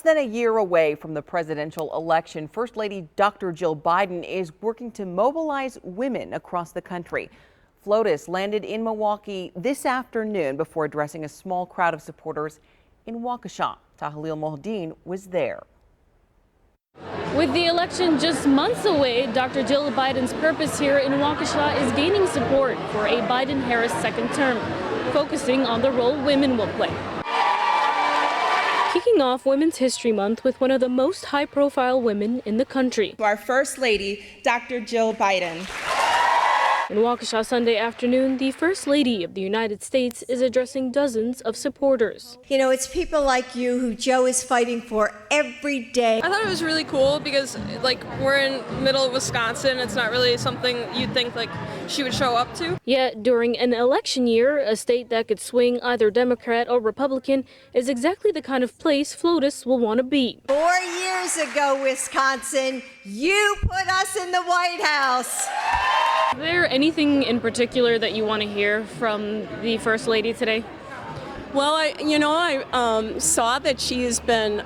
Less than a year away from the presidential election, First Lady Dr. Jill Biden is working to mobilize women across the country. Flotus landed in Milwaukee this afternoon before addressing a small crowd of supporters in Waukesha. Tahlil Mohdin was there. With the election just months away, Dr. Jill Biden's purpose here in Waukesha is gaining support for a Biden-Harris second term, focusing on the role women will play. Kicking off Women's History Month with one of the most high-profile women in the country. Our First Lady, Dr. Jill Biden. In Waukesha Sunday afternoon, the First Lady of the United States is addressing dozens of supporters. You know, it's people like you who Joe is fighting for every day. I thought it was really cool because, we're in the middle of Wisconsin. It's not really something you'd think, she would show up to. Yet, during an election year, a state that could swing either Democrat or Republican is exactly the kind of place Flotus will want to be. 4 years ago, Wisconsin, you put us in the White House. Is there anything in particular that you want to hear from the First Lady today? Well, I saw that she has been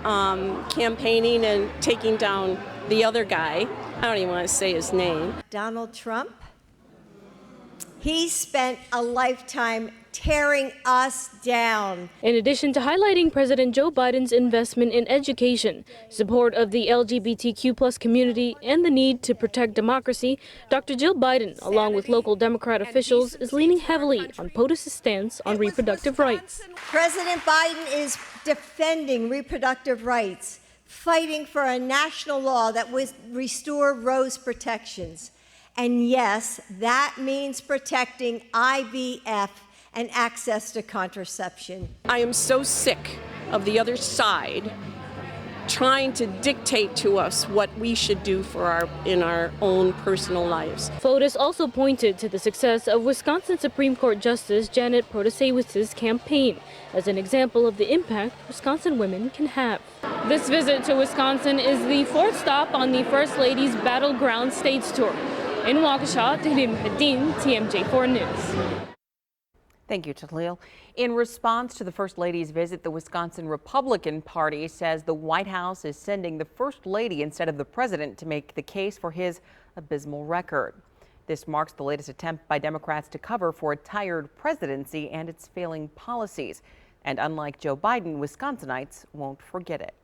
campaigning and taking down the other guy. I don't even want to say his name. Donald Trump. He spent a lifetime tearing us down. In addition to highlighting President Joe Biden's investment in education, support of the LGBTQ+ community, and the need to protect democracy, Dr. Jill Biden, along with local Democrat officials, is leaning heavily on POTUS' stance on reproductive rights. President Biden is defending reproductive rights, fighting for a national law that would restore Roe's protections. And yes, that means protecting IVF and access to contraception. I am so sick of the other side trying to dictate to us what we should do in our own personal lives. Flotus also pointed to the success of Wisconsin Supreme Court Justice Janet Protasiewicz's campaign as an example of the impact Wisconsin women can have. This visit to Wisconsin is the fourth stop on the First Lady's Battleground States Tour. In Waukesha, Tahlil Mohdin, TMJ4 News. Thank you, Tahlil. In response to the First Lady's visit, the Wisconsin Republican Party says the White House is sending the First Lady instead of the president to make the case for his abysmal record. This marks the latest attempt by Democrats to cover for a tired presidency and its failing policies. And unlike Joe Biden, Wisconsinites won't forget it.